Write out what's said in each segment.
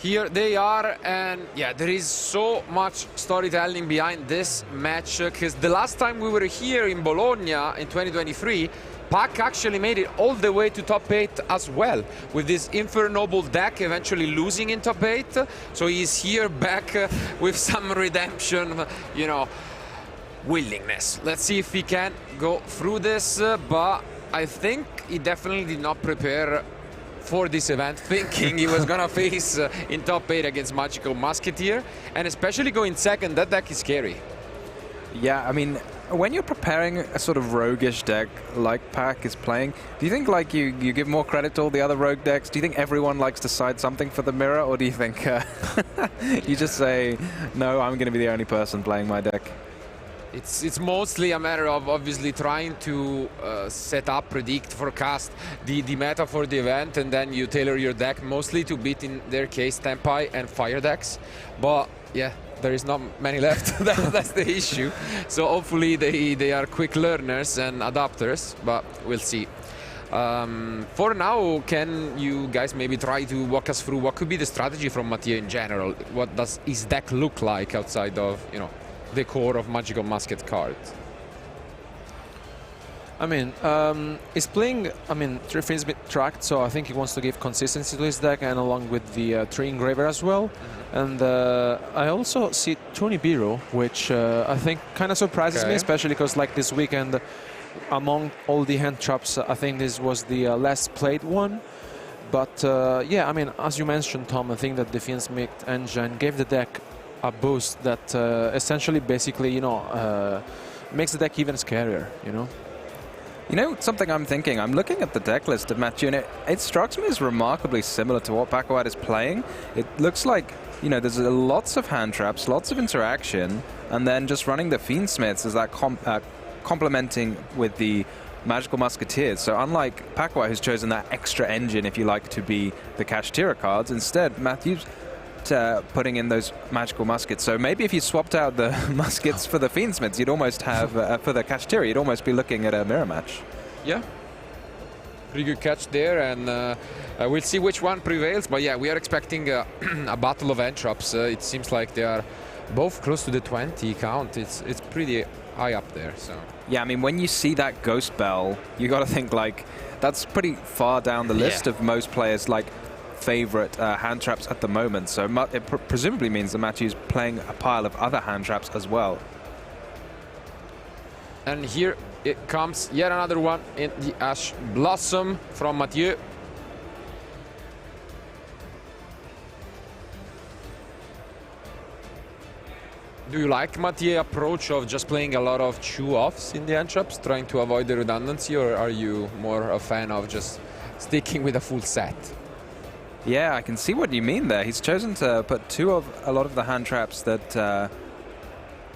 Here they are, and yeah, there is so much storytelling behind this match, because the last time we were here in Bologna in 2023, Pak actually made it all the way to top 8 as well, with this Infernoble deck eventually losing in top 8. So he's here back with some redemption, you know, willingness. Let's see if he can go through this, but I think he definitely did not prepare for this event thinking he was gonna face in top 8 against Magical Musketeer, and especially going second. That deck is scary. Yeah, I mean, when you're preparing a sort of roguish deck like Pak is playing, do you think like you give more credit to all the other rogue decks? Do you think everyone likes to side something for the mirror, or do you think you just say, no, I'm going to be the only person playing my deck? It's mostly a matter of obviously trying to set up, predict, forecast the meta for the event, and then you tailor your deck mostly to beat, in their case, Tempai and Fire decks. But yeah, there is not many left. That's the issue. So hopefully they are quick learners and adapters, but we'll see. For now, can you guys maybe try to walk us through what could be the strategy from Matthieu in general? What does his deck look like outside of, you know, the core of Magical Musket cards? I mean, he's playing, I mean, 3 Finsmith tracked, so I think he wants to give consistency to his deck, and along with the 3 Engraver as well. And I also see 2 Nibiru, which I think kind of surprises me, especially because like this weekend, among all the hand traps, I think this was the less played one. But yeah, I mean, as you mentioned, Tom, I think that the Finsmith engine gave the deck a boost that essentially basically, you know, makes the deck even scarier, you know? You know, something I'm thinking, I'm looking at the deck list of Matthieu, and it strikes me as remarkably similar to what Pakawat is playing. It looks like, you know, there's lots of hand traps, lots of interaction, and then just running the Fiendsmiths as that complementing with the Magical Musketeers. So unlike Pakawat, who's chosen that extra engine, if you like, to be the Kashtira cards, instead Matthieu's putting in those magical muskets. So maybe if you swapped out the muskets for the Fiendsmiths, you'd almost have, for the Kashtira, you'd almost be looking at a mirror match. Yeah. Pretty good catch there, and we'll see which one prevails. But yeah, we are expecting a battle of end traps. It seems like they are both close to the 20 count. It's pretty high up there. So yeah, I mean, when you see that Ghost Bell, you got to think like that's pretty far down the list of most players' like favorite hand traps at the moment. So it presumably means that Matthieu's playing a pile of other hand traps as well. And here it comes, yet another one in the Ash Blossom from Matthieu. Do you like Matthieu's approach of just playing a lot of chew-offs in the end traps, trying to avoid the redundancy, or are you more a fan of just sticking with a full set? Yeah, I can see what you mean there. He's chosen to put a lot of the hand traps that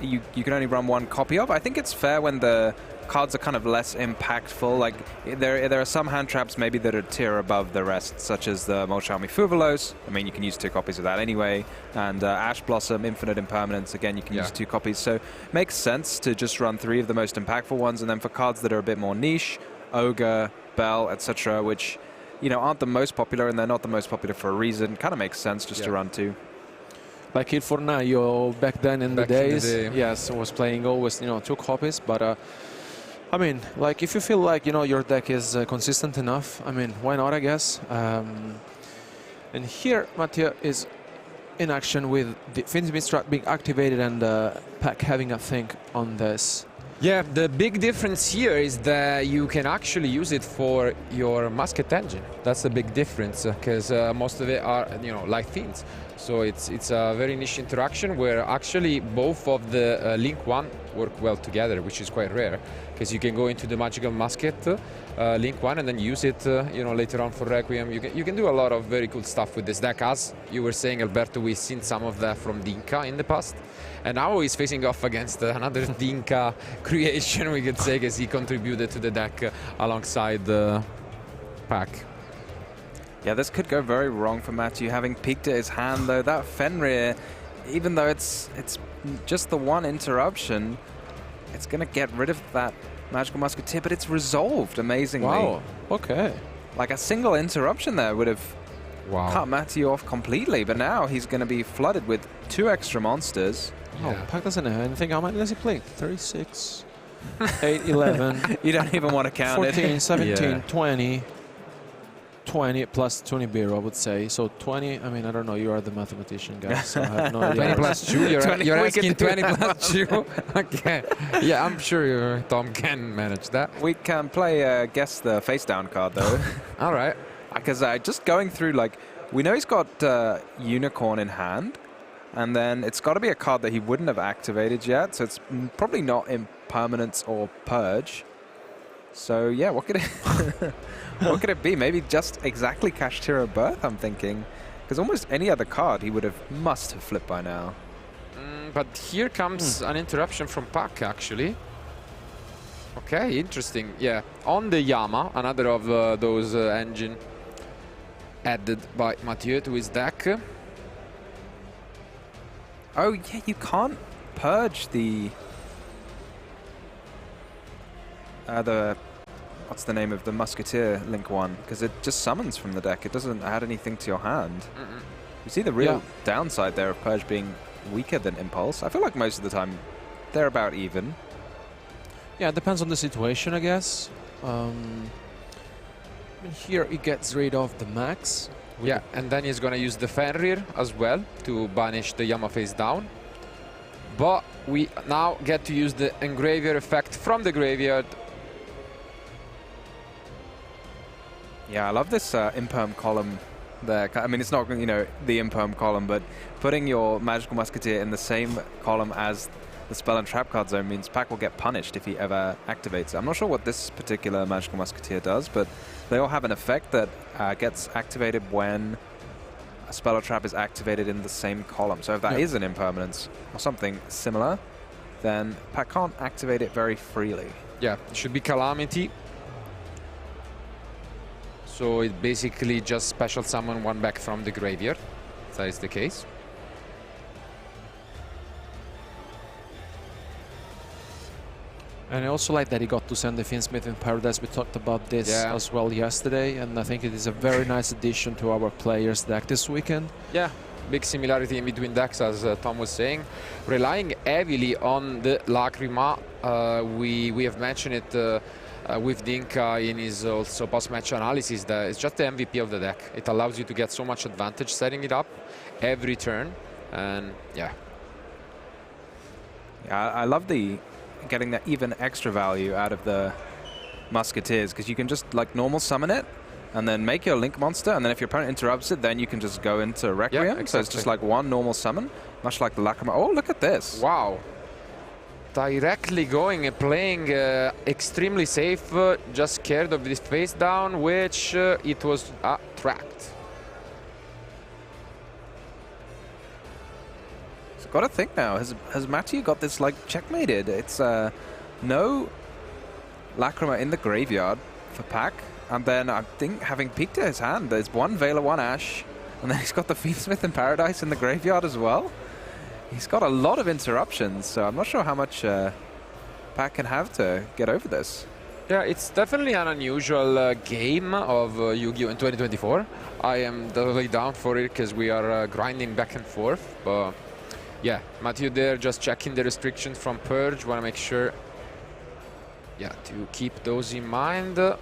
you can only run 1 copy of. I think it's fair when the cards are kind of less impactful. Like there are some hand traps maybe that are a tier above the rest, such as the Molshami Fuvalos. I mean, you can use 2 copies of that anyway. And Ash Blossom, Infinite Impermanence, again, you can use 2 copies. So it makes sense to just run 3 of the most impactful ones. And then for cards that are a bit more niche, Ogre, Bell, etc., which, you know, aren't the most popular, and they're not the most popular for a reason, kind of makes sense just to run 2. Like Il Fornaio back then in the days, yes, was playing always, you know, 2 copies, but I mean, like if you feel like, you know, your deck is consistent enough, I mean, why not, I guess. And here Matthieu is in action with the Finsmith strat being activated and Pak having a think on this. Yeah, the big difference here is that you can actually use it for your musket engine. That's the big difference, because most of it are, you know, light fiends. So it's a very niche interaction where actually both of the Link 1 work well together, which is quite rare, because you can go into the Magical Musket Link 1 and then use it later on for Requiem. You can do a lot of very cool stuff with this deck. As you were saying, Alberto, we've seen some of that from Dinka in the past. And now he's facing off against another Dinka creation, we could say, because he contributed to the deck alongside Pac. Yeah, this could go very wrong for Matthieu, having peeked at his hand, though. That Fenrir, even though it's just the one interruption, it's going to get rid of that Magical Musketeer, but it's resolved amazingly. Wow, okay. Like a single interruption there would have cut Matthieu off completely, but now he's going to be flooded with 2 extra monsters. Oh, Pac doesn't have anything. How many does he play? 36, 8, 11. You don't even want to count 14, it. 17, 20. 20 plus 20 beer, I would say. So 20, I mean, I don't know, you are the mathematician, guys, so I have no idea. 20 plus 2, you're asking 20 plus 2? Okay. Yeah, I'm sure Tom can manage that. We can play guess the face down card, though. All right. Because just going through, like, we know he's got Unicorn in hand, and then it's got to be a card that he wouldn't have activated yet, so it's probably not Impermanence or Purge. So, yeah, what could it... What could it be? Maybe just exactly Kashtira Birth, I'm thinking. Because almost any other card he must have flipped by now. But here comes an interruption from Pac, actually. Okay, interesting. Yeah, on the Yama, another of those engine added by Matthieu to his deck. Oh, yeah, you can't purge the... What's the name of the Musketeer Link 1? Because it just summons from the deck. It doesn't add anything to your hand. You see the real downside there of Purge being weaker than Impulse. I feel like most of the time they're about even. Yeah, it depends on the situation, I guess. Here he gets rid of the Max. Yeah, and then he's going to use the Fenrir as well to banish the Yama face down. But we now get to use the Engraver effect from the graveyard. Yeah, I love this Imperm column there. I mean, it's not, the Imperm column, but putting your Magical Musketeer in the same column as the Spell and Trap card zone means Pac will get punished if he ever activates it. I'm not sure what this particular Magical Musketeer does, but they all have an effect that gets activated when a Spell or Trap is activated in the same column. So if that is an Impermanence or something similar, then Pac can't activate it very freely. Yeah, it should be Calamity. So it basically just special summon one back from the graveyard. If that is the case. And I also like that he got to send the Fiendsmith in Paradise. We talked about this as well yesterday, and I think it is a very nice addition to our players' deck this weekend. Yeah, big similarity in between decks, as Tom was saying. Relying heavily on the Lacrima, we have mentioned it with Dinka in his also post-match analysis, that it's just the MVP of the deck. It allows you to get so much advantage setting it up every turn, and yeah, I love getting that even extra value out of the Musketeers, because you can just like normal summon it and then make your Link monster, and then if your opponent interrupts it, then you can just go into Requiem. Yeah, exactly. So it's just like one normal summon, much like the Lacrima. Oh, look at this. Wow. Directly going and playing extremely safe, just scared of this face down, which it was tracked. So got to think now, has Matthieu got this like checkmated? It's no Lacrima in the graveyard for Pac, and then I think having peeked at his hand, there's one Veiler, one Ash, and then he's got the Fiendsmith in Paradise in the graveyard as well. He's got a lot of interruptions, so I'm not sure how much Pac can have to get over this. Yeah, it's definitely an unusual game of Yu-Gi-Oh! In 2024. I am definitely down for it because we are grinding back and forth. But yeah, Matthieu there just checking the restrictions from Purge. Want to make sure, to keep those in mind. Is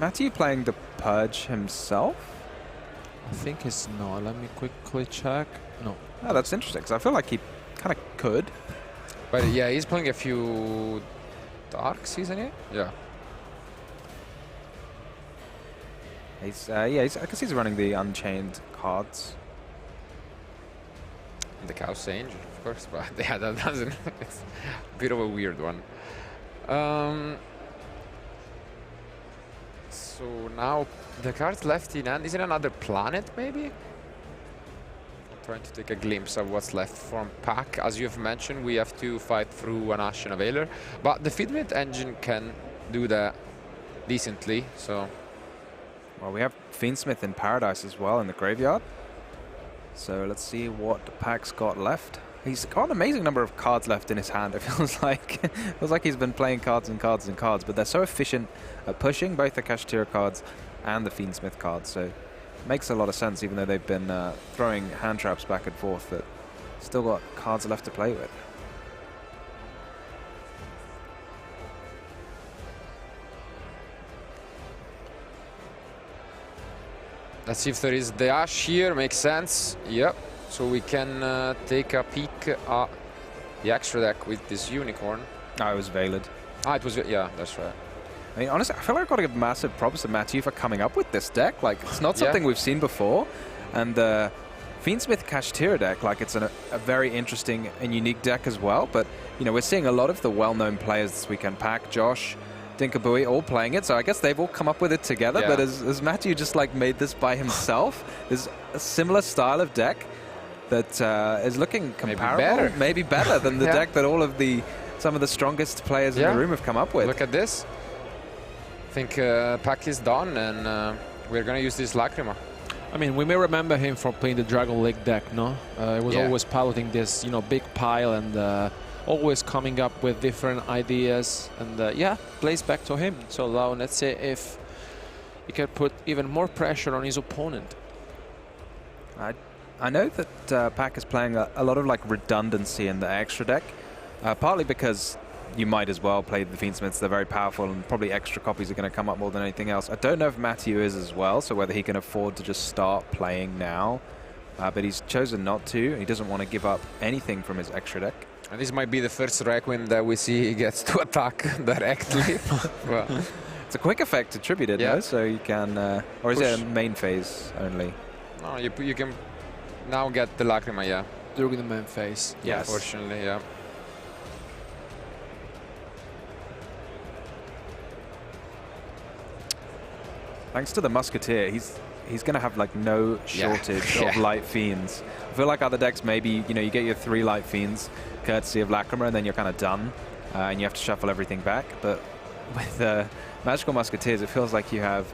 Matthieu playing the Purge himself? I think it's no. Let me quickly check. No. Oh, that's interesting, because I feel like he kind of could. But yeah, he's playing a few Darks, isn't he? Yeah. I can see he's running the Unchained cards. The Chaos Angel, of course, but yeah, that doesn't. It's a bit of a weird one. So now the cards left in hand. Is it another planet, maybe? I'm trying to take a glimpse of what's left from Pak. As you've mentioned, we have to fight through an Ash and a Veiler, but the Feedmate engine can do that decently. So, well, we have Fiendsmith in Paradise as well in the graveyard. So let's see what Pak's got left. He's got an amazing number of cards left in his hand. It feels like he's been playing cards and cards and cards, but they're so efficient at pushing both the Kashtira cards and the Fiendsmith cards. So it makes a lot of sense, even though they've been throwing hand traps back and forth, that still got cards left to play with. let's see if there is the Ash here. Makes sense. Yep. So we can take a peek at the extra deck with this Unicorn. Oh, it was Veiled. Ah, it was, yeah, that's right. I mean, honestly, I feel like I've got to give massive props to Matthieu for coming up with this deck. Like, it's not something we've seen before. And the Fiendsmith Kashtira deck, like, it's a very interesting and unique deck as well. But, you know, we're seeing a lot of the well-known players this weekend. Pak, Josh, Dinkabui, all playing it. So I guess they've all come up with it together. Yeah. But as Matthieu just, like, made this by himself, there's a similar style of deck that is looking comparable, maybe better than the deck that all of some of the strongest players in the room have come up with. Look at this. I think Pak is done, and we're going to use this Lacrima. I mean, we may remember him from playing the Dragon Lake deck, no? He was always piloting this, you know, big pile and always coming up with different ideas. And yeah, plays back to him. So now let's see if he can put even more pressure on his opponent. I know that Pak is playing a lot of like redundancy in the extra deck, partly because you might as well play the Fiendsmiths. They're very powerful, and probably extra copies are going to come up more than anything else. I don't know if Matthieu is as well, so whether he can afford to just start playing now. But he's chosen not to. He doesn't want to give up anything from his extra deck. And this might be the first Requiem that we see he gets to attack directly. Well, it's a quick effect attributed, though, so you can... or is it a main phase only? No, you can now get the Lacrima, yeah. During the main phase. Yes. Unfortunately, yeah. Thanks to the Musketeer, he's going to have like no shortage of Light Fiends. I feel like other decks, maybe, you know, you get your 3 Light Fiends courtesy of Lacrima, and then you're kind of done, and you have to shuffle everything back. But with Magical Musketeers, it feels like you have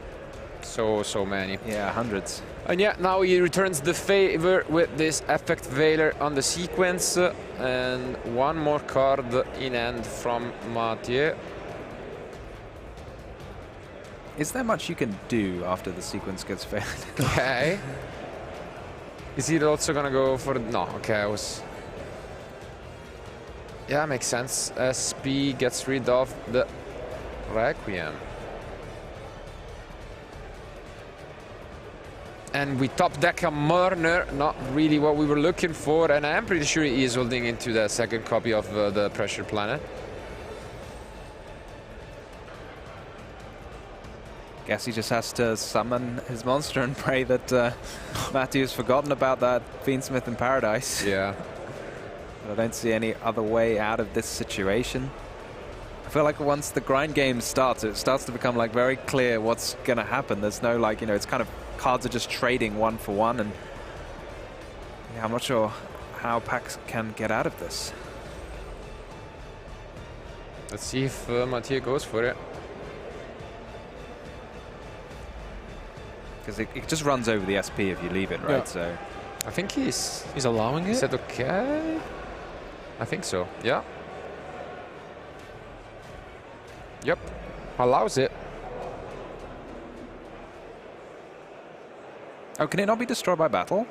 so many. Yeah, hundreds. And yeah, now he returns the favor with this Effect Veiler on the sequence, and one more card in hand from Matthieu. Is there much you can do after the sequence gets failed? Okay. Is he also gonna go for... No, okay, I was... Yeah, makes sense. SP gets rid of the Requiem. And we top deck a Murner, not really what we were looking for, and I'm pretty sure he is holding into the second copy of the Pressure Planet. Guess he just has to summon his monster and pray that Matthieu's forgotten about that Fiendsmith in Paradise. Yeah. But I don't see any other way out of this situation. I feel like once the grind game starts, it starts to become like very clear what's going to happen. There's no like, you know, it's kind of cards are just trading one for one, and yeah, I'm not sure how Pak can get out of this. Let's see if Matthieu goes for it. Because it just runs over the SP if you leave it, right? Yeah. So I think he's allowing it. Is that okay? I think so. Yeah. Yep. Allows it. Oh, can it not be destroyed by battle?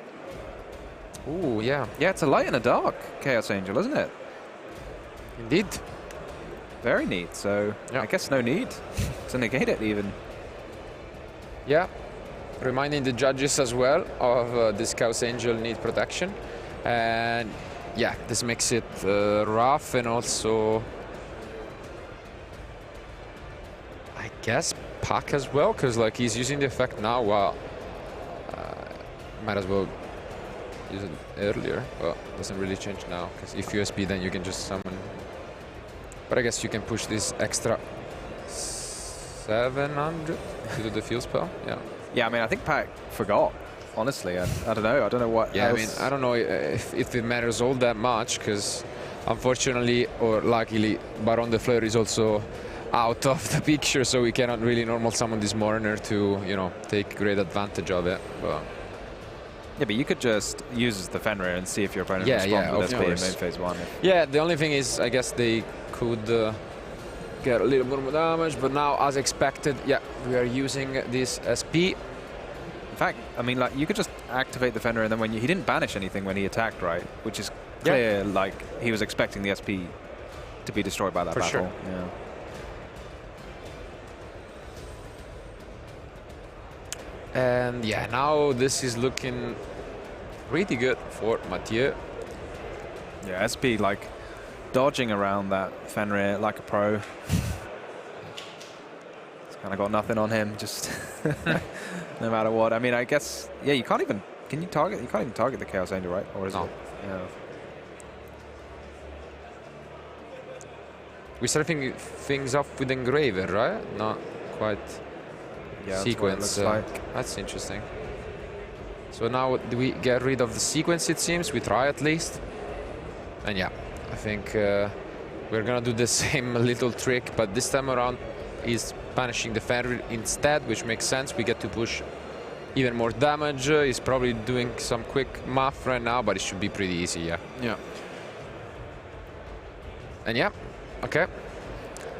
Ooh, yeah. Yeah, it's a light and a dark Chaos Angel, isn't it? Indeed. Very neat. So I guess no need to negate it even. Yeah. Reminding the judges as well of this Chaos Angel need protection. And yeah, this makes it rough, and also I guess Pak as well, because like he's using the effect now. Well, might as well use it earlier. Well, doesn't really change now, because if USB, then you can just summon. But I guess you can push this extra 700 to do the field spell. Yeah. Yeah, I mean, I think Pak forgot. Honestly, I don't know. I don't know what. Yeah, else. I mean, I don't know if it matters all that much, because unfortunately or luckily, Baron de Fleur is also out of the picture, so we cannot really normal summon this Mourner to, you know, take great advantage of it. But yeah, but you could just use the Fenrir and see if your opponent responds with SP in main phase 1. Yeah, the only thing is, I guess they could get a little more damage, but now, as expected, yeah, we are using this SP. In fact, I mean, like, you could just activate the Fenrir, and then when he didn't banish anything when he attacked, right? Which is clear, like, he was expecting the SP to be destroyed by that battle. Sure. Yeah. And yeah, now this is looking pretty good for Matthieu. Yeah, SP, like, dodging around that Fenrir like a pro. It's kind of got nothing on him, just no matter what. I mean, I guess, yeah, you can't even, can you target? You can't even target the Chaos Angel, right? Or is it? Yeah. We're starting things off with Engraver, right? Not quite sequence. That's interesting. So now do we get rid of the sequence, it seems? We try at least. And yeah, I think we're gonna do the same little trick, but this time around he's banishing the Fenrir instead, which makes sense. We get to push even more damage. He's probably doing some quick math right now, but it should be pretty easy, yeah. Yeah. And yeah, okay.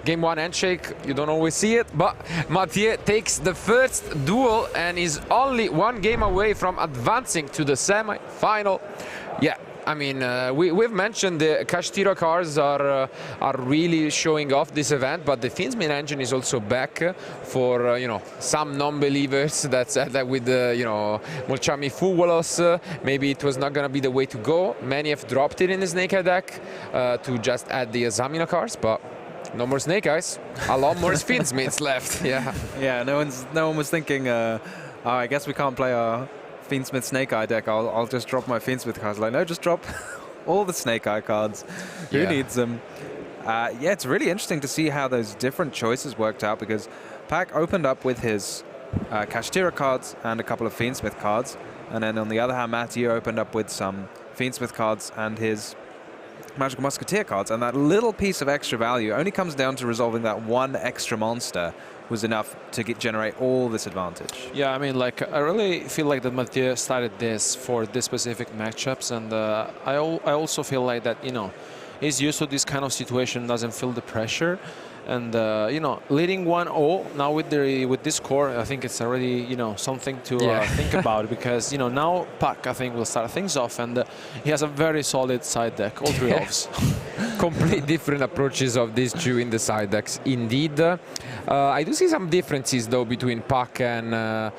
Game 1 handshake, you don't always see it, but Matthieu takes the first duel and is only one game away from advancing to the semi-final. Yeah, I mean, we've mentioned the Kashtira cards are really showing off this event, but the Fiend's main engine is also back for, you know, some non-believers that said that with, you know, Molchami Fuwalos, maybe it was not going to be the way to go. Many have dropped it in the Snake Eye deck to just add the Zamina cards, but no more Snake Eyes. A lot more Fiend's mates left. Yeah. Yeah. No one was thinking. Oh, I guess we can't play our Fiendsmith Snake Eye deck. I'll just drop my Fiendsmith cards. Like, no, just drop all the Snake Eye cards. Who needs them? Yeah, it's really interesting to see how those different choices worked out, because Pak opened up with his Kashtira cards and a couple of Fiendsmith cards, and then on the other hand, Matthieu opened up with some Fiendsmith cards and his Magical Musketeer cards, and that little piece of extra value only comes down to resolving that one extra monster was enough to generate all this advantage. Yeah, I mean, like, I really feel like that Matthieu started this for this specific matchups, and I also feel like that, you know, he's used to this kind of situation, doesn't feel the pressure. And you know, leading 1-0 now with this score, I think it's already, you know, something to think about, because, you know, now Pak, I think, will start things off, and he has a very solid side deck, all three elves. Complete different approaches of these two in the side decks, indeed. I do see some differences though between Pak and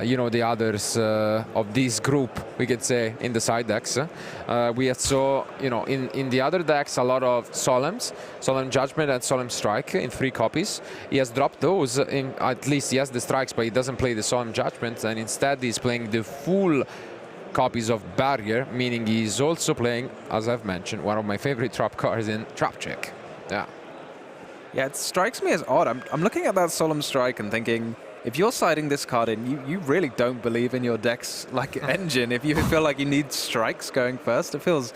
you know, the others of this group, we could say, in the side decks. We saw, you know, in the other decks a lot of Solemns, Solemn Judgment and Solemn Strike in 3 copies. He has dropped those, at least he has the strikes, but he doesn't play the Solemn Judgment, and instead he's playing the full copies of Barrier, meaning he's also playing, as I've mentioned, one of my favorite trap cards in Trap Check. Yeah. Yeah, it strikes me as odd. I'm looking at that Solemn Strike and thinking, if you're siding this card in, you really don't believe in your deck's, like, engine. If you feel like you need strikes going first, it feels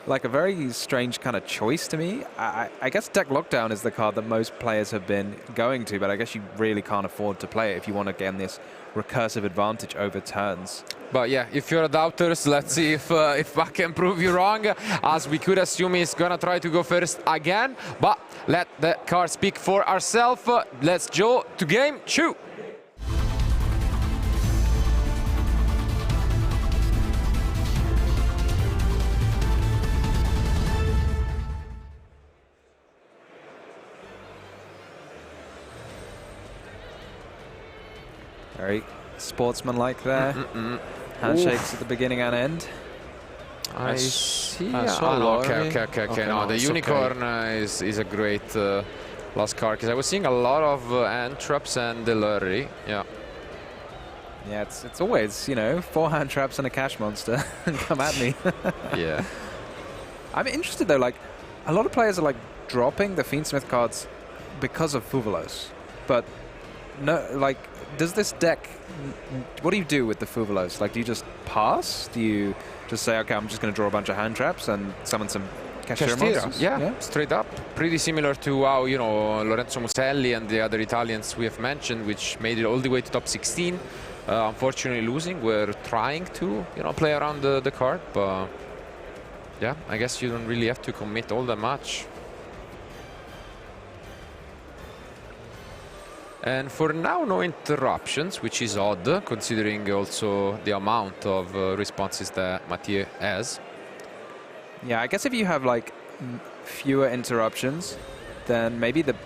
like a very strange kind of choice to me. I guess Deck Lockdown is the card that most players have been going to, but I guess you really can't afford to play it if you want to gain this recursive advantage over turns. But yeah, if you're a doubters, let's see if I can prove you wrong, as we could assume he's gonna try to go first again, but let the card speak for ourselves. Let's go to game 2. Very sportsmanlike there. Handshakes at the beginning and end. I see. I saw Okay. No, the unicorn is a great last card, because I was seeing a lot of Antraps and Delurry. Yeah. Yeah, it's always, you know, 4 hand traps and a cash monster. Come at me. Yeah. I'm interested though, like, a lot of players are like dropping the Fiendsmith cards because of Fuvalos. But no, like, does this deck, what do you do with the Fuvalos? Like, do you just pass? Do you just say, okay, I'm just going to draw a bunch of hand traps and summon some Cashier monsters? Yeah, straight up. Pretty similar to how, you know, Lorenzo Muselli and the other Italians we have mentioned, which made it all the way to top 16. Unfortunately losing. We're trying to, you know, play around the card, but yeah, I guess you don't really have to commit all that much. And for now, no interruptions, which is odd, considering also the amount of responses that Matthieu has. Yeah, I guess if you have like fewer interruptions, then maybe the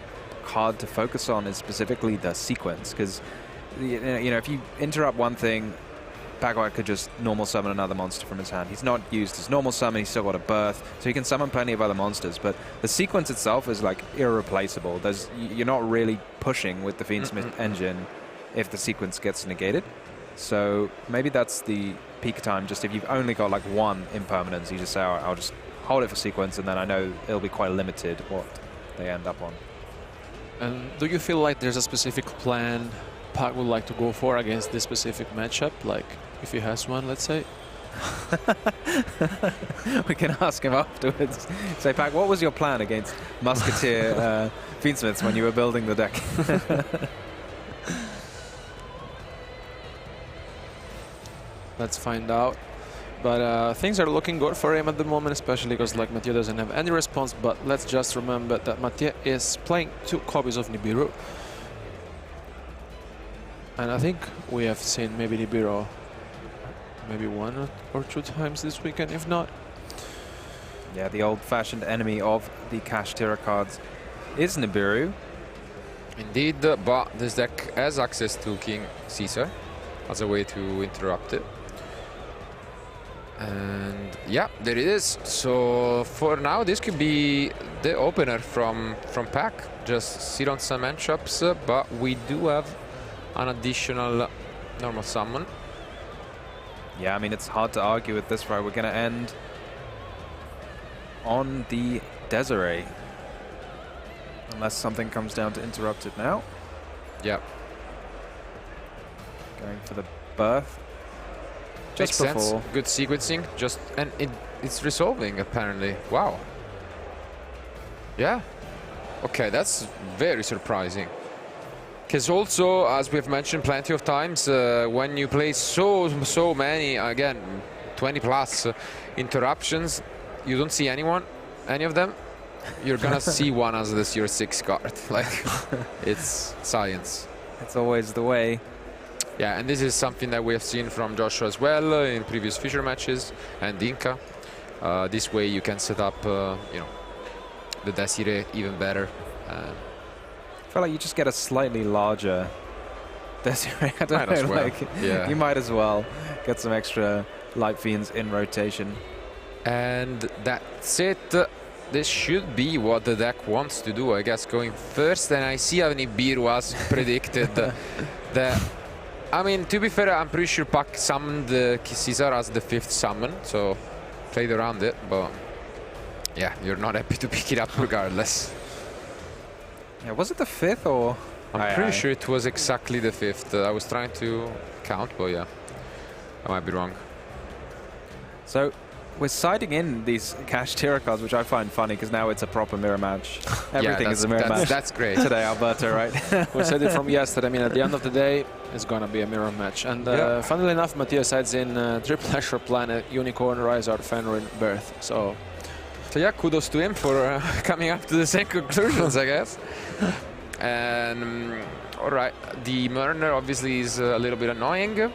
card to focus on is specifically the sequence, because you know, if you interrupt one thing, Pakawat could just normal summon another monster from his hand. He's not used his normal summon, he's still got a birth, so he can summon plenty of other monsters, but the sequence itself is like irreplaceable. You're not really pushing with the Fiendsmith engine if the sequence gets negated. So maybe that's the peak time, just if you've only got like one impermanence, you just say, I'll just hold it for sequence, and then I know it'll be quite limited what they end up on. And do you feel like there's a specific plan Pak would like to go for against this specific matchup? Like, if he has one, let's say. We can ask him afterwards. Say, Pak, what was your plan against Musketeer Fiendsmiths when you were building the deck? Let's find out. But things are looking good for him at the moment, especially because like Matthieu doesn't have any response. But let's just remember that Matthieu is playing 2 copies of Nibiru. And I think we have seen maybe Nibiru maybe 1 or 2 times this weekend, if not. Yeah, the old-fashioned enemy of the Cash Tira cards is Nibiru. Indeed, but this deck has access to King Caesar as a way to interrupt it. And yeah, there it is. So for now, this could be the opener from Pak. Just sit on some Antraps, but we do have an additional normal summon. Yeah, I mean, it's hard to argue with this, right? We're going to end on the Desiree. Unless something comes down to interrupt it now. Yep. Going for the birth. Just Makes before. sense. Good sequencing. And it's resolving, apparently. Wow. Yeah. Okay, that's very surprising. Because also, as we've mentioned plenty of times, when you play so many, again, 20 plus interruptions, you don't see any of them, you're gonna see one as this your 6th card. Like, it's science. It's always the way. Yeah, and this is something that we have seen from Joshua as well in previous feature matches, and Inca. This way you can set up, you know, the Desiree even better. I feel like you just get a slightly larger Desiree. I don't know, well. like, Yeah. you might as well get some extra Light Fiends in rotation. And that's it. This should be what the deck wants to do, I guess, going first. And I see how Nibiru as predicted. I mean, to be fair, I'm pretty sure Pak summoned Caesar as the 5th summon, so played around it. But yeah, you're not happy to pick it up regardless. Yeah, was it the 5th or? I'm pretty sure it was exactly the 5th. I was trying to count, but yeah, I might be wrong. So we're siding in these Cash Tira cards, which I find funny because now it's a proper mirror match. Everything is a mirror match. That's great. Today, Alberto, right? We said it from yesterday. I mean, at the end of the day, it's going to be a mirror match. And funnily enough, Matthieu sides in Triple Ashore Planet, Unicorn, Rizard, Fenrir, Birth. So yeah, kudos to him for coming up to the same conclusions, I guess. And all right, the Murner obviously is a little bit annoying.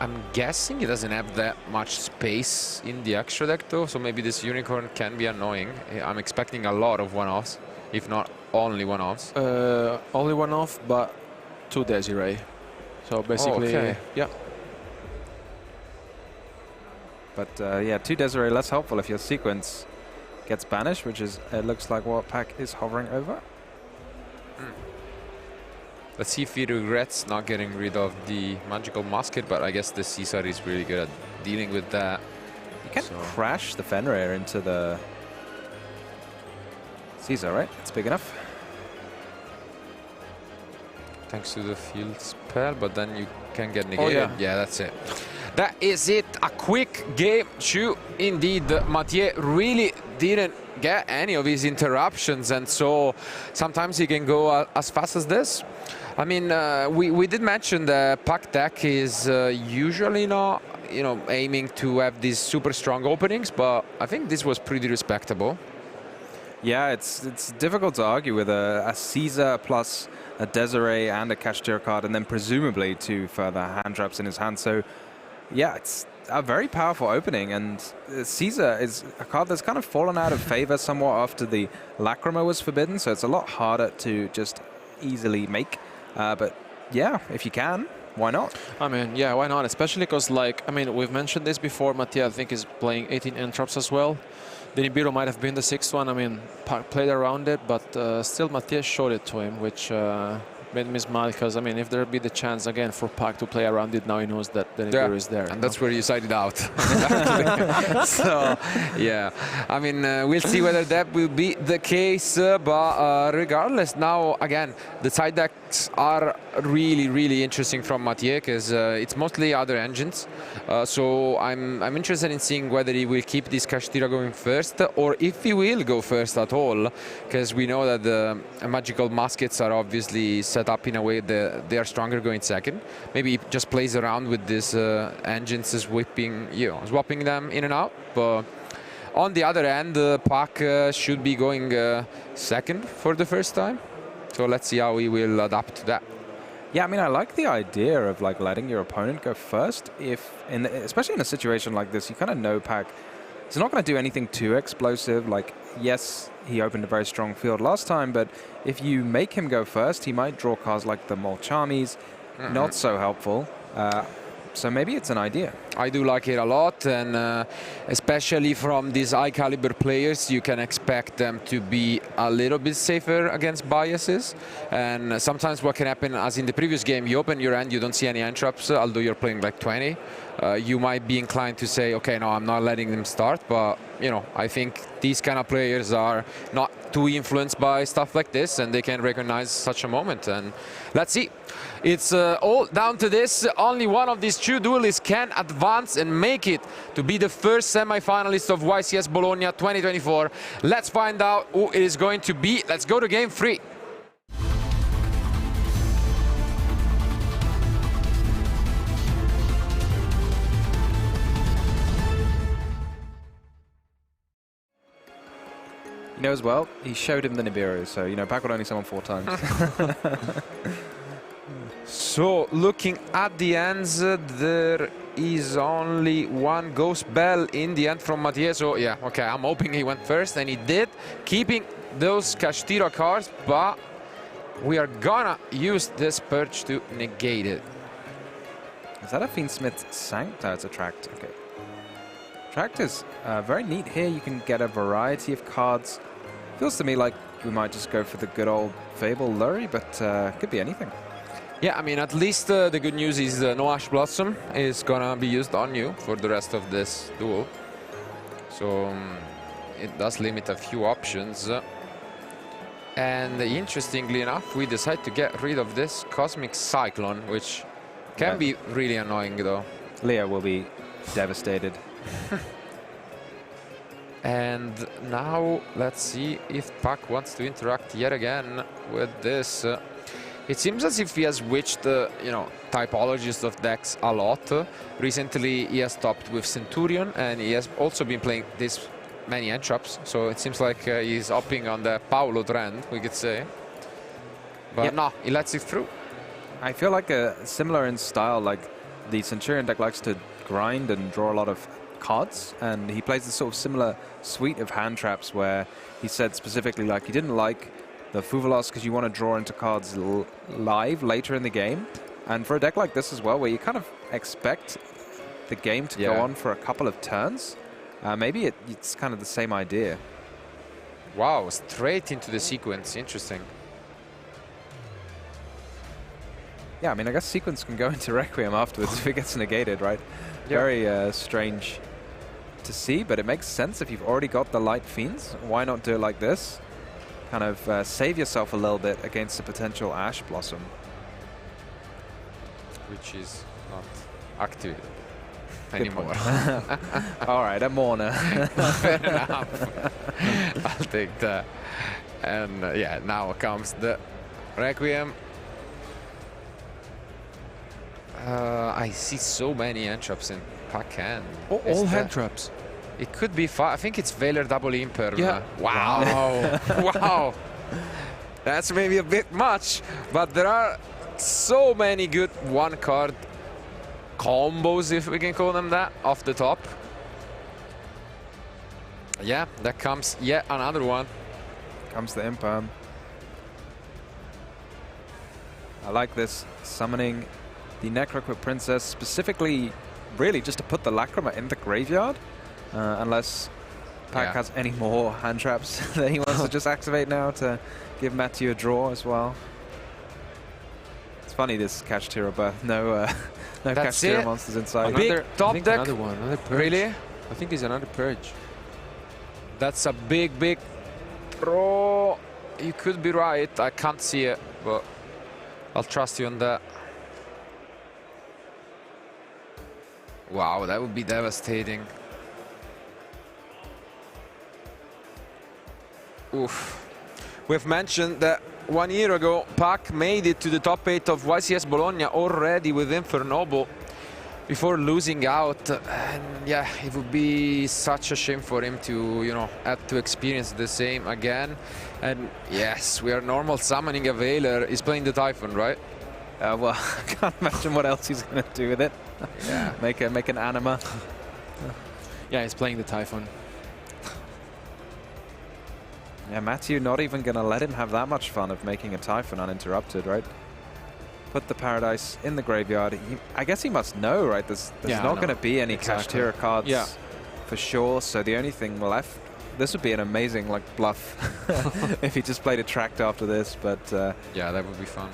I'm guessing he doesn't have that much space in the extra deck though, so maybe this Unicorn can be annoying. I'm expecting a lot of one-offs, if not only one-offs. only 1-off, but 2 Desiree. So basically, yeah. But yeah, 2 Desiree less helpful if your sequence gets banished, which is, it looks like what Pak is hovering over. Let's see if he regrets not getting rid of the magical musket, but I guess the Caesar is really good at dealing with that. You can crash the Fenrir into the Caesar, right? It's big enough. Thanks to the field spell, but then you can get negated. Oh, yeah. Yeah, that's it. That is it. A quick game 2. Indeed, Matthieu really didn't get any of his interruptions, and so sometimes he can go as fast as this. I mean, we did mention that Pak deck is usually not, aiming to have these super strong openings, but I think this was pretty respectable. Yeah, it's difficult to argue with a Caesar plus a Desiree and a Kashtira card, and then presumably 2 further hand traps in his hand. So, yeah, it's a very powerful opening, and Caesar is a card that's kind of fallen out of favor somewhat after the Lacrima was forbidden, so it's a lot harder to just easily make. But yeah, if you can, why not? I mean, yeah, why not? Especially because, we've mentioned this before. Matthieu, I think, is playing 18 end traps as well. The Nibiru might have been the 6th one. I mean, Pak played around it, but still Matthieu showed it to him, which made me smile, because, I mean, if there be the chance again for Pak to play around it, now he knows that the Nibiru is there. And that's where you sided out. So, yeah. I mean, we'll see whether that will be the case, but regardless, now, again, the side decks are really, really interesting from Matthieu, because it's mostly other engines. So I'm interested in seeing whether he will keep this Kashtira going first, or if he will go first at all, because we know that the magical muskets are obviously set up in a way that they are stronger going second. Maybe he just plays around with these engines, swapping them in and out. But on the other end, Pak should be going second for the first time. So let's see how he will adapt to that. Yeah, I mean, I like the idea of letting your opponent go first. Especially in a situation like this, you kind of know Pak is not going to do anything too explosive. Yes, he opened a very strong field last time, but if you make him go first, he might draw cards like the Molchamis. Not so helpful. So maybe it's an idea. I do like it a lot, and especially from these high caliber players, you can expect them to be a little bit safer against biases. And sometimes what can happen, as in the previous game, you open your hand, you don't see any end traps, although you're playing 20. You might be inclined to say, okay, no, I'm not letting them start. But, I think these kind of players are not too influenced by stuff like this, and they can recognize such a moment. And let's see. It's all down to this. Only one of these 2 duelists can advance and make it to be the first semi-finalist of YCS Bologna 2024. Let's find out who it is going to be. Let's go to game 3. As well, he showed him the Nibiru, so, Pak would only summon 4 times. So, looking at the ends, there is only 1 Ghost Bell in the end from Matthieu. So, yeah, okay, I'm hoping he went first, and he did, keeping those Kashtira cards, but we are gonna use this Perch to negate it. Is that a Fiendsmith Sancta? It's a Tract, okay. Tract is very neat here. You can get a variety of cards. Feels to me like we might just go for the good old Fable Lurry, but could be anything. Yeah, I mean, at least the good news is no Ash Blossom is gonna be used on you for the rest of this duel. So it does limit a few options. And interestingly enough, we decide to get rid of this Cosmic Cyclone, which can be really annoying though. Leo will be devastated. And now let's see if Pak wants to interact yet again with this. It seems as if he has switched, typologies of decks a lot. Recently, he has stopped with Centurion, and he has also been playing this many end traps. So it seems like he's upping on the Paolo trend, we could say. But no, he lets it through. I feel like similar in style, like the Centurion deck likes to grind and draw a lot of cards, and he plays this sort of similar suite of hand traps where he said specifically he didn't like the Fuvalos because you want to draw into cards live later in the game. And for a deck like this as well, where you kind of expect the game to go on for a couple of turns, maybe it's kind of the same idea. Wow, straight into the sequence. Interesting. Yeah, I mean, I guess sequence can go into Requiem afterwards if it gets negated, right? Yeah. Very strange to see, but it makes sense if you've already got the light fiends. Why not do it like this? Kind of save yourself a little bit against the potential Ash Blossom. Which is not activated anymore. All right, I'm Morna. Fair enough. I'll take that. And yeah, now comes the Requiem. I see so many hand traps in Pac-Can. All hand traps. It could be I think it's Valor double imperm. Yeah. Wow. Wow. That's maybe a bit much, but there are so many good one card combos, if we can call them that, off the top. Yeah, that comes yet another one. Comes the imperm. I like this, summoning the Necroquip Princess specifically, really just to put the Lacrima in the graveyard, unless Pac has any more hand traps that he wants to just activate now to give Matthieu a draw as well. It's funny, this Catch Tier of Birth, no Catch Tier monsters inside. Big top deck. Another one, another purge. Really? I think it's another purge. That's a big, big throw. You could be right. I can't see it, but I'll trust you on that. Wow, that would be devastating. Oof. We've mentioned that 1 year ago, Pac made it to the top 8 of YCS Bologna already with Infernoble before losing out. And yeah, it would be such a shame for him to, you know, have to experience the same again. And yes, we are normal summoning a Valor. He's playing the Typhon, right? Well, I can't imagine what else he's going to do with it. Yeah. make an anima. Yeah, he's playing the Typhon. Yeah, Matthieu not even going to let him have that much fun of making a Typhon uninterrupted, right? Put the Paradise in the graveyard. I guess he must know, right? There's not going to be any Catch Tier cards for sure. So the only thing left, this would be an amazing like bluff if he just played a Tract after this. But yeah, that would be fun.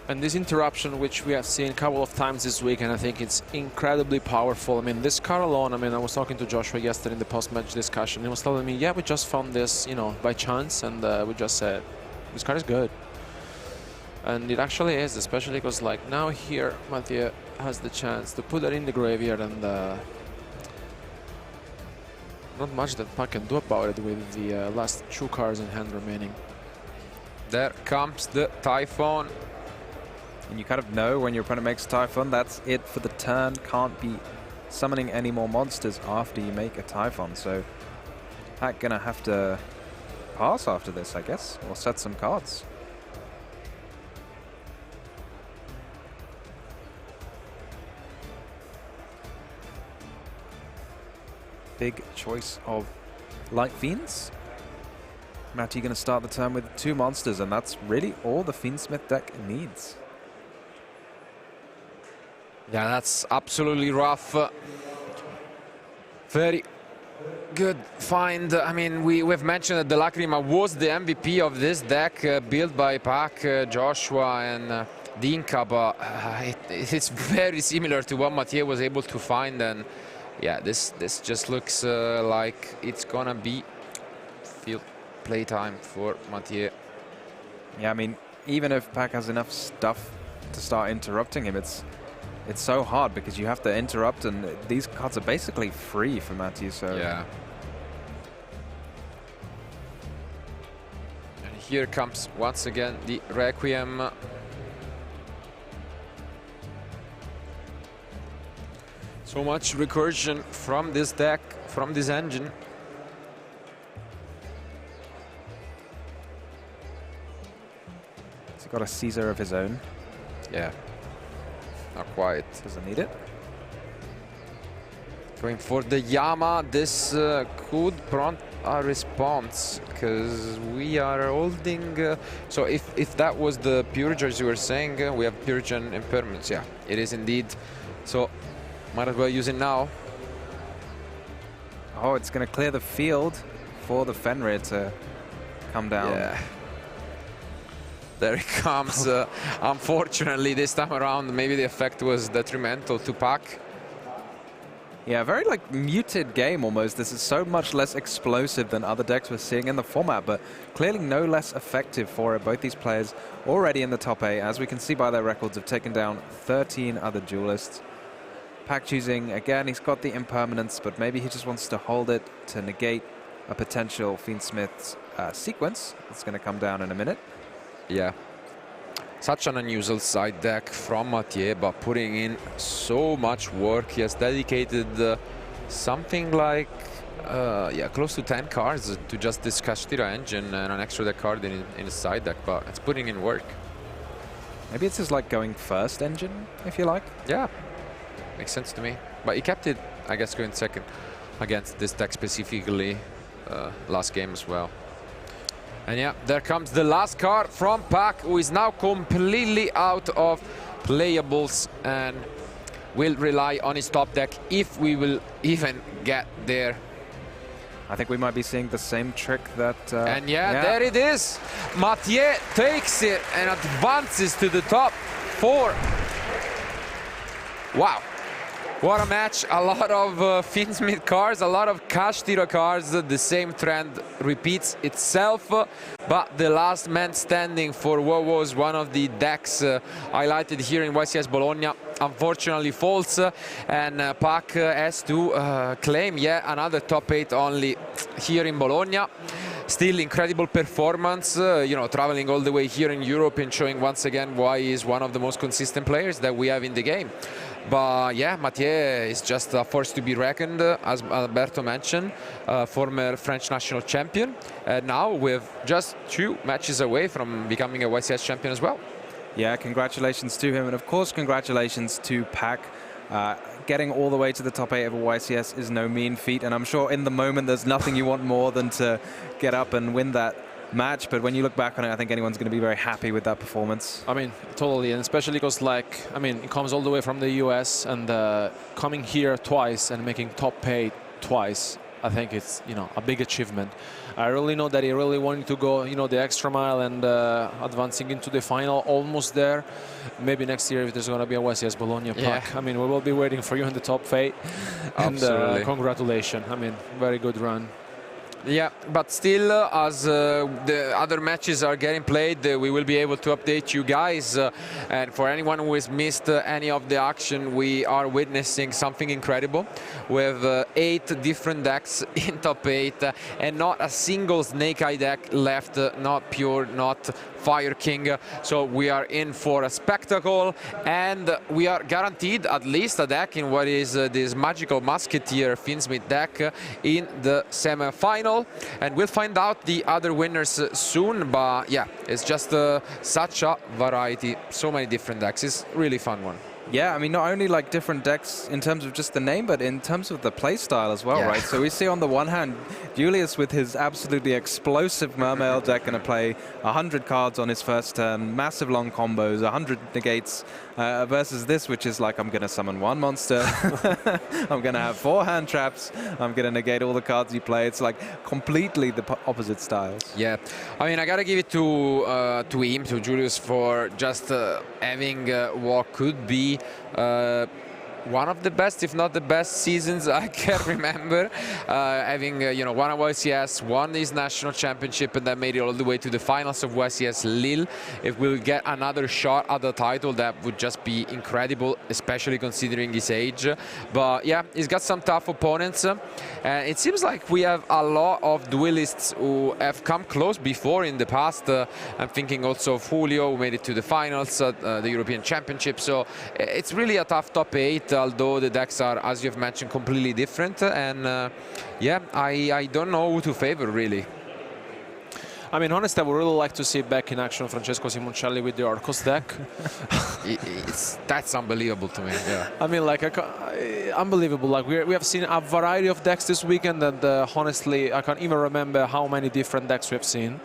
And this interruption, which we have seen a couple of times this week, and I think it's incredibly powerful. I mean, this card alone, I mean, I was talking to Joshua yesterday in the post-match discussion. He was telling me, yeah, we just found this, you know, by chance, and we just said, this card is good. And it actually is, especially because, like, now here, Matthieu has the chance to put that in the graveyard, and not much that Pac can do about it with the last 2 cards in hand remaining. There comes the Typhon. and you kind of know when your opponent makes a Typhon, that's it for the turn. Can't be summoning any more monsters after you make a Typhon. So Pac gonna have to pass after this, I guess, or set some cards. Big choice of Light Fiends. Matthieu going to start the turn with 2 monsters, and that's really all the Fiendsmith deck needs. Yeah, that's absolutely rough. Very good find. I mean, we've mentioned that the Lacrima was the MVP of this deck, built by Pac, Joshua, and Dinka, but it's very similar to what Matthieu was able to find, and yeah, this just looks like it's gonna be field playtime for Matthieu. Yeah, I mean, even if Pac has enough stuff to start interrupting him, it's so hard because you have to interrupt, and these cards are basically free for Matthieu. So yeah. And here comes once again the Requiem. So much recursion from this deck, from this engine. he's got a Caesar of his own. Yeah, not quite. Doesn't need it. Going for the Yama, this could prompt a response, because we are holding... so if that was the Purge, as you were saying, we have Purge and Impermanence. Yeah, it is indeed. So might as well use it now. Oh, it's going to clear the field for the Fenrir to come down. Yeah. There it comes. Unfortunately, this time around, maybe the effect was detrimental to Pak. Yeah, very like muted game almost. This is so much less explosive than other decks we're seeing in the format, but clearly no less effective for it. Both these players already in the top 8, as we can see by their records, have taken down 13 other duelists. Pak choosing, again, he's got the impermanence, but maybe he just wants to hold it to negate a potential Fiendsmith's sequence. It's going to come down in a minute. Yeah. Such an unusual side deck from Matthieu, but putting in so much work. He has dedicated something like close to 10 cards to just this Kashtira engine and an extra deck card in his side deck, but it's putting in work. Maybe it's his like going first engine, if you like. Yeah, makes sense to me. But he kept it, I guess, going second against this deck specifically last game as well. And yeah, there comes the last card from Pak, who is now completely out of playables and will rely on his top deck if we will even get there. I think we might be seeing the same trick that... and yeah, there it is. Matthieu takes it and advances to the top 4. Wow. What a match. A lot of Fiendsmith cards, a lot of Kashtira cards. The same trend repeats itself. But the last man standing for what was one of the decks highlighted here in YCS Bologna unfortunately falls. And Pak has to claim yet another top 8 only here in Bologna. Still incredible performance, you know, traveling all the way here in Europe and showing once again why he's one of the most consistent players that we have in the game. But yeah, Matthieu is just a force to be reckoned, as Alberto mentioned, former French national champion. And now we're just 2 matches away from becoming a YCS champion as well. Yeah, congratulations to him. And of course, congratulations to Pak. Getting all the way to the top 8 of a YCS is no mean feat. And I'm sure in the moment, there's nothing you want more than to get up and win that match. But when you look back on it, I think anyone's going to be very happy with that performance. I mean, totally, and especially because, like, I mean, it comes all the way from the US and coming here twice and making top 8 twice. I think it's, you know, a big achievement. I really know that he really wanted to go, you know, the extra mile and advancing into the final, almost there. Maybe next year if there's going to be a YCS Bologna Pak. I mean, we will be waiting for you in the top 8. And congratulations. I mean, very good run. Yeah, but still, as the other matches are getting played, we will be able to update you guys. And for anyone who has missed any of the action, we are witnessing something incredible with 8 different decks in top 8 and not a single Snake Eye deck left, not Pure, not Fire King. So we are in for a spectacle, and we are guaranteed at least a deck in what is this Magical Musketeer Fiendsmith deck in the semi-final, and we'll find out the other winners soon. But yeah, it's just such a variety, so many different decks. It's a really fun one. Yeah, I mean, not only like different decks in terms of just the name, but in terms of the play style as well, right? So we see on the one hand, Julius with his absolutely explosive Mermail deck going to play 100 cards on his first turn, massive long combos, 100 negates, versus this, which is like, I'm going to summon 1 monster, I'm going to have 4 hand traps, I'm going to negate all the cards you play. It's like completely the opposite styles. Yeah, I mean, I got to give it to him, to Julius, for just having what could be one of the best, if not the best seasons I can remember. Having you know, won a YCS, won his national championship, and then made it all the way to the finals of YCS Lille. If we'll get another shot at the title, that would just be incredible, especially considering his age. But yeah, he's got some tough opponents. It seems like we have a lot of duelists who have come close before in the past. I'm thinking also of Julio, who made it to the finals at the European Championship. So it's really a tough top 8. Although the decks are, as you've mentioned, completely different. And yeah, I don't know who to favor, really. I mean, honestly, I would really like to see back in action Francesco Simoncelli with the Orcos deck. That's unbelievable to me. Yeah. I mean, like, unbelievable. Like, we have seen a variety of decks this weekend, and honestly, I can't even remember how many different decks we have seen.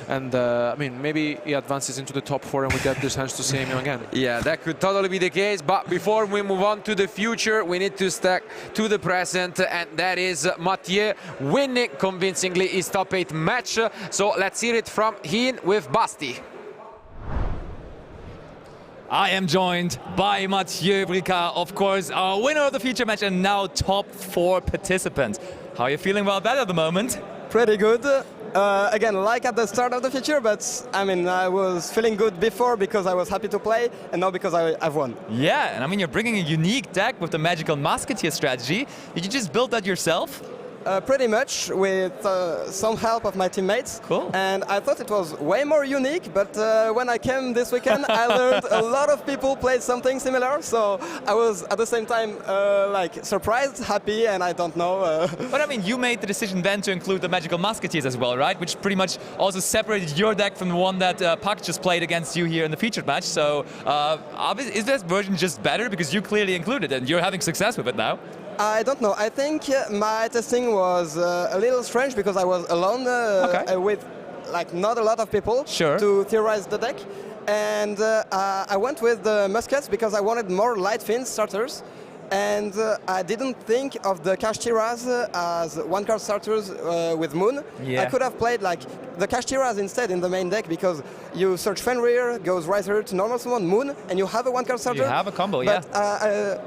And I mean, maybe he advances into the top 4 and we get this chance to see him again. Yeah, that could totally be the case. But before we move on to the future, we need to stack to the present, and that is Matthieu winning convincingly his top 8 match. So let's hear it from him with Basti. I am joined by Matthieu, of course, our winner of the future match and now top 4 participant. How are you feeling about that at the moment? Pretty good. Again, like at the start of the feature, but I mean, I was feeling good before because I was happy to play, and now because I've won. Yeah, and I mean, you're bringing a unique deck with the Magical Musketeer strategy. Did you just build that yourself? Pretty much, with some help of my teammates. Cool. And I thought it was way more unique, but when I came this weekend, I learned a lot of people played something similar, so I was at the same time like surprised, happy, and I don't know. But I mean, you made the decision then to include the Magical Musketeers as well, right? Which pretty much also separated your deck from the one that Pak just played against you here in the featured match. So is this version just better because you clearly included it and you're having success with it now? I don't know. I think my testing was a little strange because I was alone with like not a lot of people to theorize the deck. And I went with the muskets because I wanted more light Finns starters. And I didn't think of the Kashtiras as one-card starters with Moon. Yeah. I could have played like the Kashtiras instead in the main deck because you search Fenrir, goes right here to normal summon Moon, and you have a one-card starter. You have a combo, but,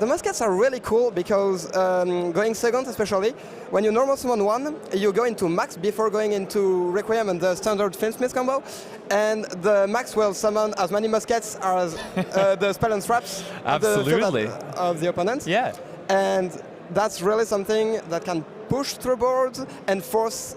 the muskets are really cool because going second especially, when you normal summon one, you go into max before going into Requiem and the standard Finsmith combo, and the max will summon as many muskets as the spell and traps of the opponent. Yeah. And that's really something that can push through boards and force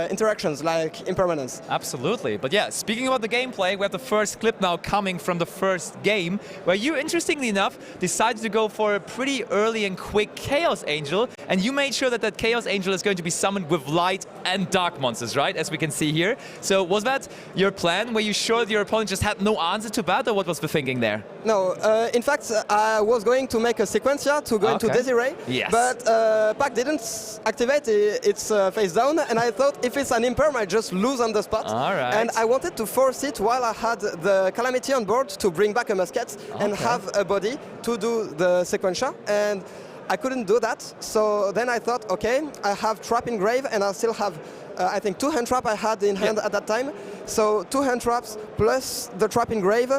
interactions like impermanence. Absolutely. But yeah, speaking about the gameplay, we have the first clip now coming from the first game, where you, interestingly enough, decided to go for a pretty early and quick Chaos Angel, and you made sure that that Chaos Angel is going to be summoned with light and dark monsters, right? As we can see here. So was that your plan? Were you sure that your opponent just had no answer to that, or what was the thinking there? No, in fact, I was going to make a Sequencia to go into Desiree, but Pak didn't activate its face down, and I thought if it's an imperm, I just lose on the spot. All right. And I wanted to force it while I had the Calamity on board to bring back a musket and have a body to do the Sequencia, and I couldn't do that. So then I thought, okay, I have Trap in Grave, and I still have I think 2 hand trap I had in hand at that time. So 2 hand traps plus the trap in grave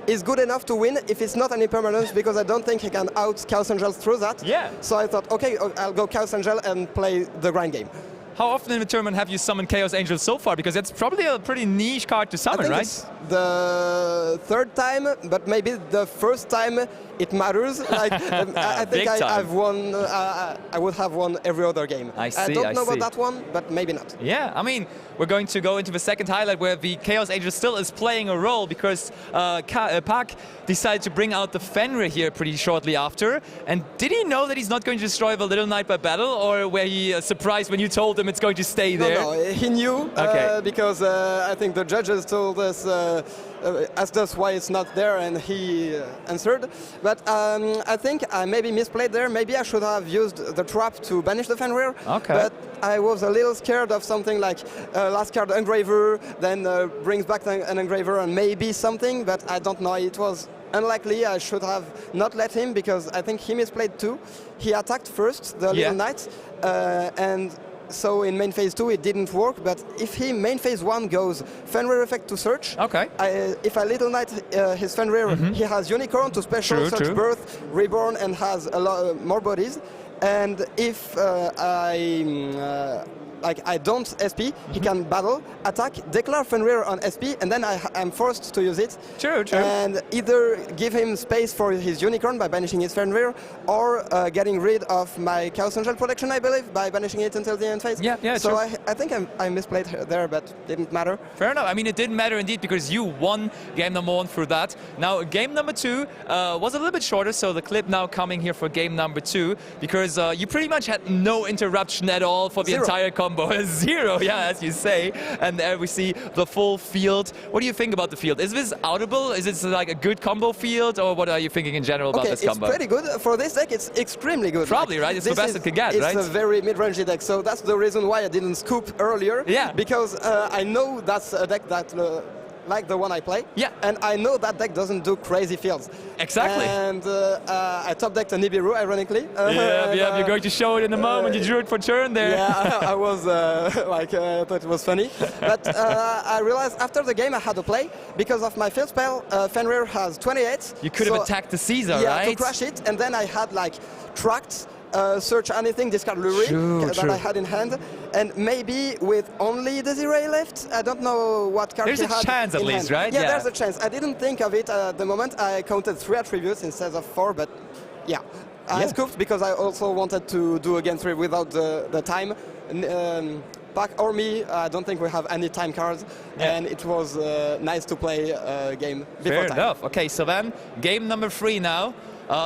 is good enough to win if it's not an impermanence, because I don't think he can out Chaos Angel through that. Yeah. So I thought, okay, I'll go Chaos Angel and play the grind game. How often in the tournament have you summoned Chaos Angel so far? Because that's probably a pretty niche card to summon, right? It's the 3rd time, but maybe the 1st time it matters. Like I think I've won. I would have won every other game. I see. I don't know about that one, but maybe not. Yeah, I mean, we're going to go into the second highlight where the Chaos Angel still is playing a role, because Pak decided to bring out the Fenrir here pretty shortly after. And did he know that he's not going to destroy the Little Knight by battle, or were he surprised when you told him it's going to stay there? No, he knew, because I think the judges told us, asked us why it's not there, and he answered. But I think I maybe misplayed there. Maybe I should have used the trap to banish the Fenrir. Okay. But I was a little scared of something like last card Engraver, then brings back an Engraver and maybe something, but I don't know. It was unlikely. I should have not let him, because I think he misplayed too. He attacked first, the Little Knight, and so in main phase 2 it didn't work, but if he main phase 1 goes Fenrir effect to search, if I Little Knight his Fenrir, he has Unicorn to special search Birth, Reborn, and has a lot more bodies. And if I don't SP, he can battle, attack, declare Fenrir on SP, and then I'm forced to use it. True. And either give him space for his Unicorn by banishing his Fenrir, or getting rid of my Chaos Angel protection, I believe, by banishing it until the end phase. Yeah, so I think I misplayed there, but didn't matter. Fair enough. I mean, it didn't matter indeed, because you won game number 1 through that. Now, game number 2 was a little bit shorter, so the clip now coming here for game number 2, because you pretty much had no interruption at all for the entire combat. combo. 0, yeah, as you say. And there we see the full field. What do you think about the field? Is this audible? Is it like a good combo field? Or what are you thinking in general about this combo? It's pretty good. For this deck, it's extremely good. Probably, right? It's the best it can get, right? It's a very mid-range deck, so that's the reason why I didn't scoop earlier. Yeah. Because I know that's a deck that, like the one I play. Yeah. And I know that deck doesn't do crazy fields. Exactly. And I top-decked a Nibiru, ironically. Yeah, you're going to show it in a moment. You drew it for turn there. Yeah, I was I thought it was funny. But I realized after the game I had to play because of my field spell. Fenrir has 28. You could have attacked the Caesar, yeah, right? to crash it, and then I had like tracked. Search anything, discard Lurie that I had in hand, and maybe with only Desiree left, I don't know what card There's he a had chance at in least, hand. right? Yeah, there's a chance. I didn't think of it at the moment. I counted 3 attributes instead of 4, but yeah. I scooped because I also wanted to do again 3 without the time. Pak or me, I don't think we have any time cards, and it was nice to play a game before Fair time. enough. Okay, so then game number 3 now.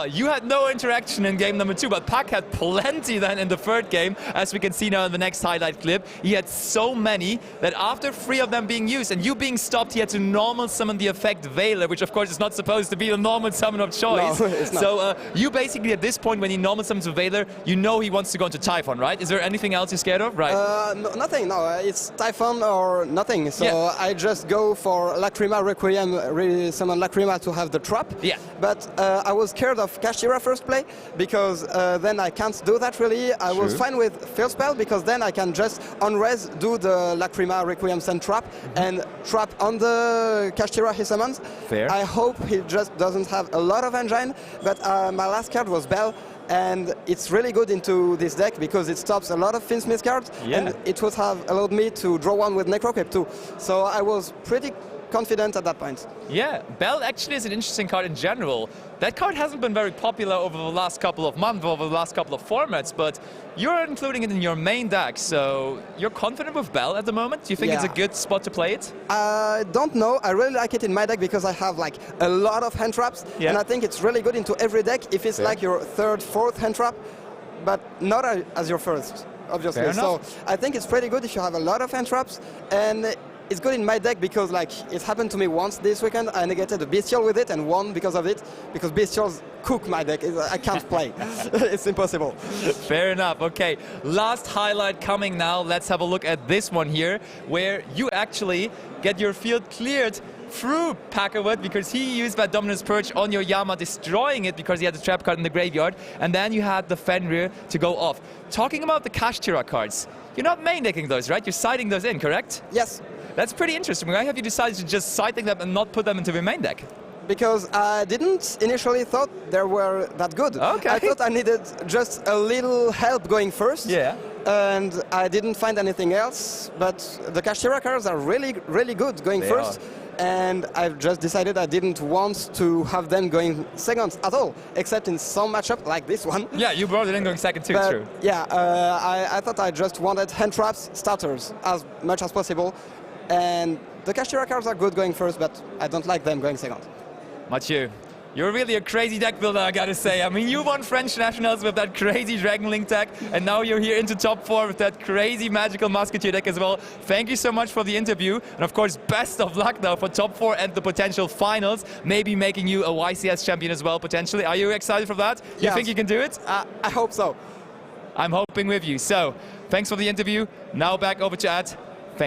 You had no interaction in game number 2, but Pak had plenty then in the third game, as we can see now in the next highlight clip. He had so many that after 3 of them being used and you being stopped, he had to normal summon the effect Veiler, which of course is not supposed to be a normal summon of choice. No, it's not. So you basically at this point, when he normal summons a Veiler, you know he wants to go into Typhon, right? Is there anything else you're scared of? Right. No, nothing, no. It's Typhon or nothing. So I just go for Lacrima Requiem, summon Lacrima to have the trap. Yeah. But I was scared of Kashtira first play because then I can't do that really. I was fine with field spell because then I can just on res do the Lacrima Requiem send trap and trap on the Kashtira he summons. Fair. I hope he just doesn't have a lot of engine, but my last card was Bell. And it's really good into this deck because it stops a lot of Finsmith cards, and it would have allowed me to draw one with Necrocape too. So I was pretty confident at that point. Yeah, Bell actually is an interesting card in general. That card hasn't been very popular over the last couple of months, over the last couple of formats, but you're including it in your main deck, so you're confident with Bell at the moment? Do you think it's a good spot to play it? I don't know. I really like it in my deck because I have like a lot of hand traps, and I think it's really good into every deck if it's like your 3rd, 4th hand trap, but not as your first, obviously. So I think it's pretty good if you have a lot of hand traps, and it's good in my deck because like it happened to me once this weekend. I negated a Bestial with it and won because of it, because Bestials cook my deck. I can't play. It's impossible. Fair enough. Okay, last highlight coming now. Let's have a look at this one here, where you actually get your field cleared through Pakawat because he used that Dominus Purge on your Yama, destroying it because he had the trap card in the graveyard, and then you had the Fenrir to go off. Talking about the Kashtira cards, you're not main decking those, right? You're siding those in, correct? Yes. That's pretty interesting. Why have you decided to just side deck them and not put them into the main deck? Because I didn't initially thought they were that good. Okay. I thought I needed just a little help going first. Yeah. And I didn't find anything else. But the Kashtira cards are really, really good going first. And I've just decided I didn't want to have them going second at all, except in some matchup like this one. Yeah, you brought it in going second too, But true. yeah, I thought I just wanted hand traps, starters, as much as possible. And the Kashtira cards are good going first, but I don't like them going second. Matthieu, you're really a crazy deck builder, I gotta say. I mean, you won French Nationals with that crazy Dragon Link deck, and now you're here into top 4 with that crazy Magical Musketeer deck as well. Thank you so much for the interview, and of course, best of luck now for top 4 and the potential finals, maybe making you a YCS champion as well, potentially. Are you excited for that? You think you can do it? I hope so. I'm hoping with you. So, thanks for the interview. Now back over to Ad.